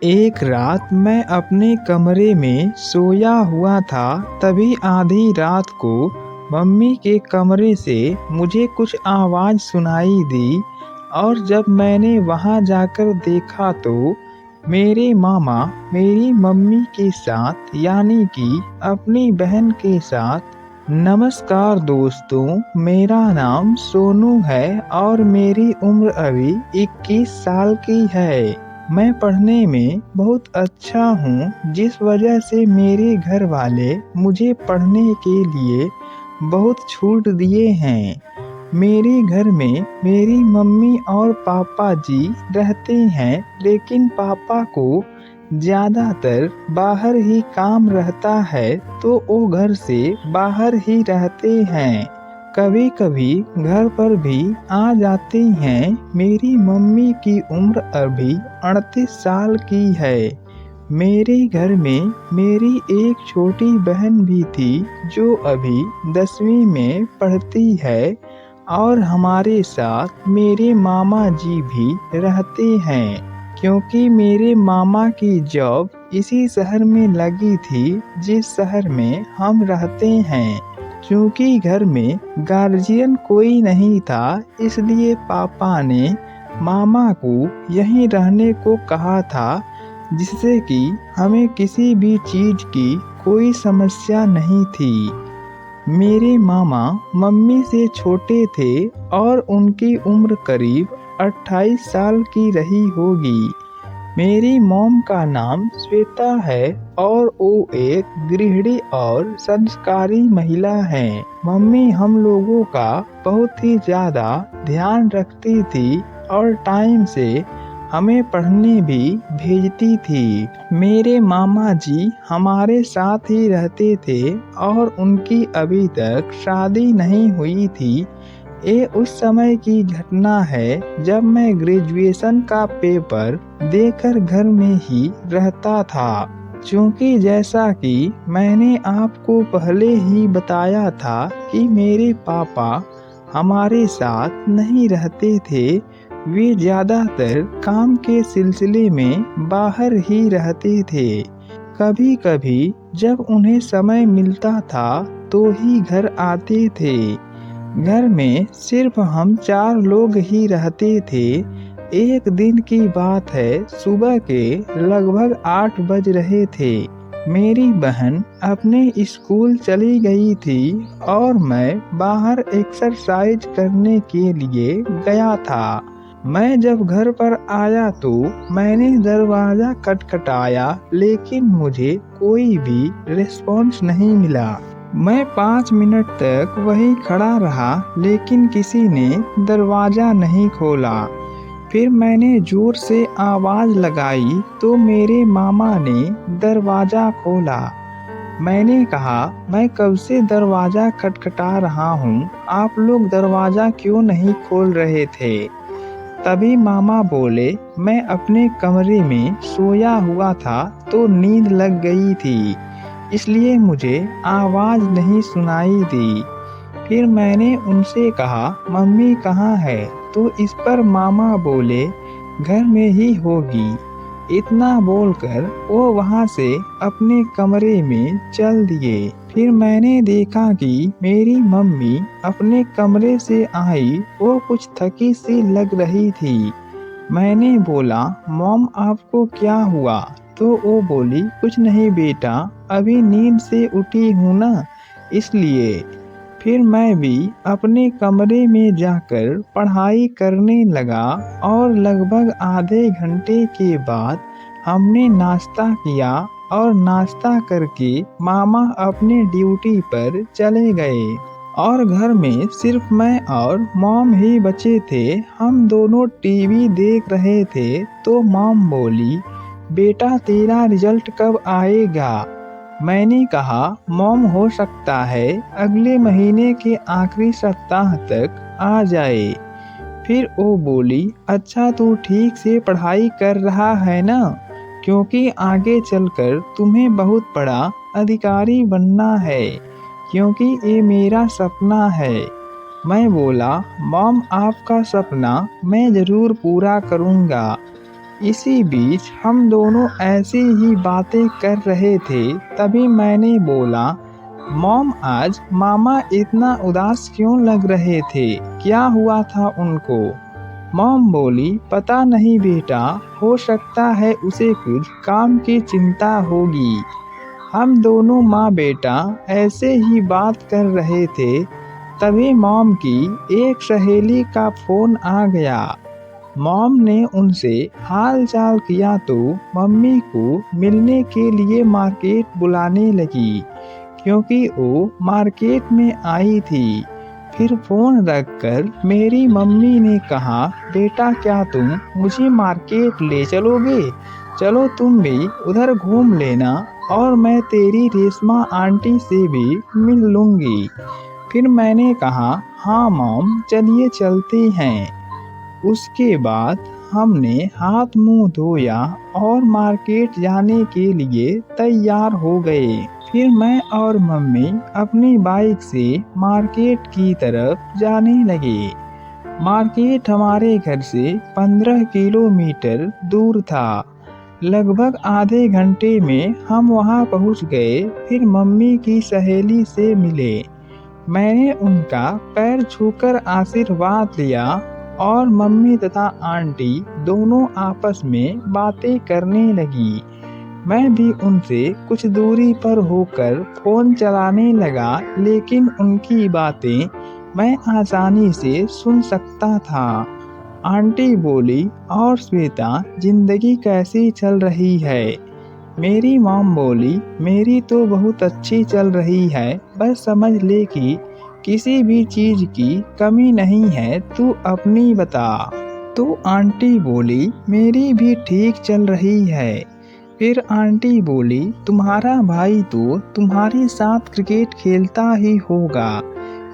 एक रात मैं अपने कमरे में सोया हुआ था, तभी आधी रात को मम्मी के कमरे से मुझे कुछ आवाज़ सुनाई दी और जब मैंने वहां जाकर देखा तो मेरे मामा मेरी मम्मी के साथ यानी कि अपनी बहन के साथ। नमस्कार दोस्तों, मेरा नाम सोनू है और मेरी उम्र अभी 21 साल की है। मैं पढ़ने में बहुत अच्छा हूँ, जिस वजह से मेरे घर वाले मुझे पढ़ने के लिए बहुत छूट दिए हैं। मेरे घर में मेरी मम्मी और पापा जी रहते हैं, लेकिन पापा को ज़्यादातर बाहर ही काम रहता है, तो वो घर से बाहर ही रहते हैं। कभी कभी घर पर भी आ जाते हैं। मेरी मम्मी की उम्र अभी 38 साल की है। मेरे घर में मेरी एक छोटी बहन भी थी जो अभी 10वीं में पढ़ती है और हमारे साथ मेरे मामा जी भी रहते हैं, क्योंकि मेरे मामा की जॉब इसी शहर में लगी थी जिस शहर में हम रहते हैं। क्योंकि घर में गार्जियन कोई नहीं था, इसलिए पापा ने मामा को यहीं रहने को कहा था, जिससे कि हमें किसी भी चीज की कोई समस्या नहीं थी। मेरे मामा मम्मी से छोटे थे और उनकी उम्र करीब 28 साल की रही होगी। मेरी मॉम का नाम श्वेता है और वो एक गृहिणी और संस्कारी महिला हैं। मम्मी हम लोगों का बहुत ही ज़्यादा ध्यान रखती थी और टाइम से हमें पढ़ने भी भेजती थी। मेरे मामा जी हमारे साथ ही रहते थे और उनकी अभी तक शादी नहीं हुई थी। ये उस समय की घटना है जब मैं ग्रेजुएशन का पेपर देकर घर में ही रहता था। क्योंकि जैसा कि मैंने आपको पहले ही बताया था कि मेरे पापा हमारे साथ नहीं रहते थे, वे ज़्यादातर काम के सिलसिले में बाहर ही रहते थे। कभी कभी जब उन्हें समय मिलता था तो ही घर आते थे। घर में सिर्फ हम 4 लोग ही रहते थे। एक दिन की बात है, सुबह के लगभग 8 बज रहे थे। मेरी बहन अपने स्कूल चली गई थी और मैं बाहर एक्सरसाइज करने के लिए गया था। मैं जब घर पर आया तो मैंने दरवाज़ा खटखटाया, लेकिन मुझे कोई भी रिस्पॉन्स नहीं मिला। मैं 5 मिनट तक वहीं खड़ा रहा, लेकिन किसी ने दरवाज़ा नहीं खोला। फिर मैंने ज़ोर से आवाज़ लगाई तो मेरे मामा ने दरवाज़ा खोला। मैंने कहा, मैं कब से दरवाज़ा खटखटा रहा हूँ, आप लोग दरवाज़ा क्यों नहीं खोल रहे थे? तभी मामा बोले, मैं अपने कमरे में सोया हुआ था तो नींद लग गई थी, इसलिए मुझे आवाज़ नहीं सुनाई दी। फिर मैंने उनसे कहा, मम्मी कहाँ है? तो इस पर मामा बोले, घर में ही होगी। इतना बोलकर वो वहाँ से अपने कमरे में चल दिए। फिर मैंने देखा कि मेरी मम्मी अपने कमरे से आई, वो कुछ थकी सी लग रही थी। मैंने बोला, मॉम आपको क्या हुआ? तो वो बोली, कुछ नहीं बेटा, अभी नींद से उठी हूँ ना, इसलिए। फिर मैं भी अपने कमरे में जाकर पढ़ाई करने लगा और लगभग आधे घंटे के बाद हमने नाश्ता किया और नाश्ता करके मामा अपने ड्यूटी पर चले गए और घर में सिर्फ मैं और मॉम ही बचे थे। हम दोनों टीवी देख रहे थे तो मॉम बोली, बेटा तेरा रिजल्ट कब आएगा? मैंने कहा, मॉम हो सकता है अगले महीने के आखिरी सप्ताह तक आ जाए। फिर वो बोली, अच्छा तू ठीक से पढ़ाई कर रहा है ना, क्योंकि आगे चलकर तुम्हें बहुत बड़ा अधिकारी बनना है, क्योंकि ये मेरा सपना है। मैं बोला, मॉम आपका सपना मैं ज़रूर पूरा करूँगा। इसी बीच हम दोनों ऐसी ही बातें कर रहे थे, तभी मैंने बोला, मॉम आज मामा इतना उदास क्यों लग रहे थे, क्या हुआ था उनको? मॉम बोली, पता नहीं बेटा, हो सकता है उसे कुछ काम की चिंता होगी। हम दोनों माँ बेटा ऐसे ही बात कर रहे थे, तभी मॉम की एक सहेली का फ़ोन आ गया। मॉम ने उनसे हाल चाल किया तो मम्मी को मिलने के लिए मार्केट बुलाने लगी, क्योंकि वो मार्केट में आई थी। फिर फ़ोन रखकर मेरी मम्मी ने कहा, बेटा क्या तुम मुझे मार्केट ले चलोगे? चलो तुम भी उधर घूम लेना और मैं तेरी रेशमा आंटी से भी मिल लूँगी। फिर मैंने कहा, हाँ मॉम, चलिए चलते हैं। उसके बाद हमने हाथ मुंह धोया और मार्केट जाने के लिए तैयार हो गए। फिर मैं और मम्मी अपनी बाइक से मार्केट की तरफ जाने लगे। मार्केट हमारे घर से 15 किलोमीटर दूर था। लगभग आधे घंटे में हम वहां पहुंच गए। फिर मम्मी की सहेली से मिले। मैंने उनका पैर छूकर आशीर्वाद लिया और मम्मी तथा आंटी दोनों आपस में बातें करने लगी। मैं भी उनसे कुछ दूरी पर होकर फ़ोन चलाने लगा, लेकिन उनकी बातें मैं आसानी से सुन सकता था। आंटी बोली, और श्वेता, जिंदगी कैसी चल रही है? मेरी मॉम बोली, मेरी तो बहुत अच्छी चल रही है, बस समझ ले कि किसी भी चीज की कमी नहीं है, तू अपनी बता। तो आंटी बोली, मेरी भी ठीक चल रही है। फिर आंटी बोली, तुम्हारा भाई तो तुम्हारे साथ क्रिकेट खेलता ही होगा।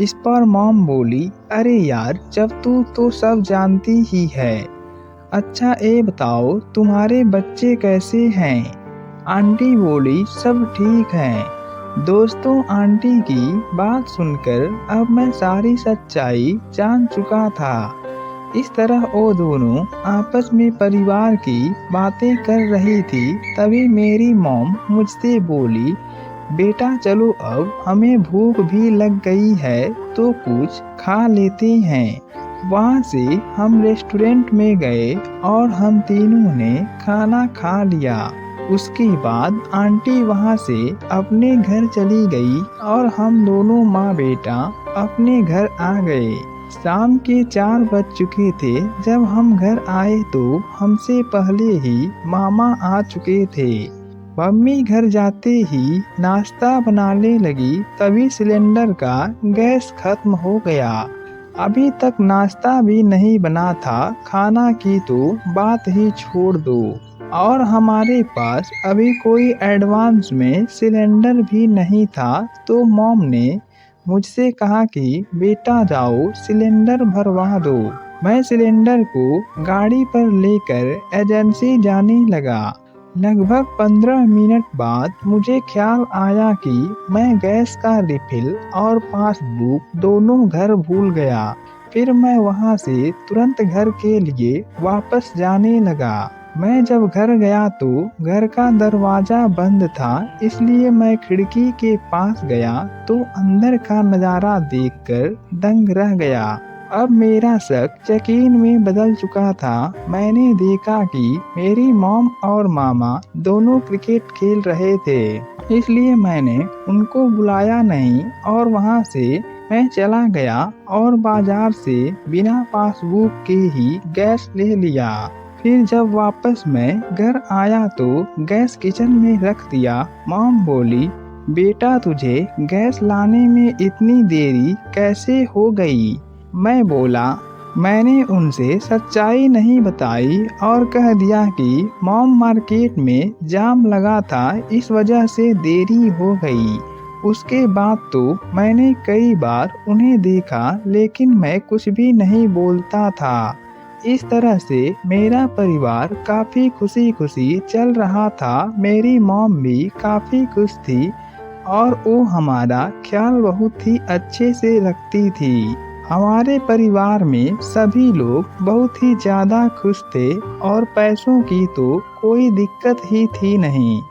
इस पर मॉम बोली, अरे यार, जब तू तो सब जानती ही है। अच्छा ये बताओ, तुम्हारे बच्चे कैसे हैं? आंटी बोली, सब ठीक हैं। दोस्तों, आंटी की बात सुनकर अब मैं सारी सच्चाई जान चुका था। इस तरह वो दोनों आपस में परिवार की बातें कर रही थी, तभी मेरी मॉम मुझसे बोली, बेटा चलो, अब हमें भूख भी लग गई है तो कुछ खा लेते हैं। वहाँ से हम रेस्टोरेंट में गए और हम तीनों ने खाना खा लिया। उसके बाद आंटी वहाँ से अपने घर चली गई और हम दोनों माँ बेटा अपने घर आ गए। शाम के 4 बज चुके थे। जब हम घर आए तो हमसे पहले ही मामा आ चुके थे। मम्मी घर जाते ही नाश्ता बनाने लगी, तभी सिलेंडर का गैस खत्म हो गया। अभी तक नाश्ता भी नहीं बना था, खाना की तो बात ही छोड़ दो। और हमारे पास अभी कोई एडवांस में सिलेंडर भी नहीं था, तो मॉम ने मुझसे कहा कि बेटा जाओ सिलेंडर भरवा दो। मैं सिलेंडर को गाड़ी पर लेकर एजेंसी जाने लगा। लगभग 15 मिनट बाद मुझे ख्याल आया कि मैं गैस का रिफिल और पासबुक दोनों घर भूल गया। फिर मैं वहां से तुरंत घर के लिए वापस जाने लगा। मैं जब घर गया तो घर का दरवाजा बंद था, इसलिए मैं खिड़की के पास गया तो अंदर का नज़ारा देखकर दंग रह गया। अब मेरा शक यकीन में बदल चुका था। मैंने देखा कि मेरी मॉम और मामा दोनों क्रिकेट खेल रहे थे, इसलिए मैंने उनको बुलाया नहीं और वहां से मैं चला गया और बाजार से बिना पासबुक के ही गैस ले लिया। फिर जब वापस मैं घर आया तो गैस किचन में रख दिया। मॉम बोली, बेटा तुझे गैस लाने में इतनी देरी कैसे हो गई? मैं बोला, मैंने उनसे सच्चाई नहीं बताई और कह दिया कि मॉम मार्केट में जाम लगा था, इस वजह से देरी हो गई। उसके बाद तो मैंने कई बार उन्हें देखा, लेकिन मैं कुछ भी नहीं बोलता था। इस तरह से मेरा परिवार काफ़ी खुशी चल रहा था। मेरी मॉम भी काफ़ी खुश थी और वो हमारा ख्याल बहुत ही अच्छे से रखती थी। हमारे परिवार में सभी लोग बहुत ही ज़्यादा खुश थे और पैसों की तो कोई दिक्कत ही थी नहीं।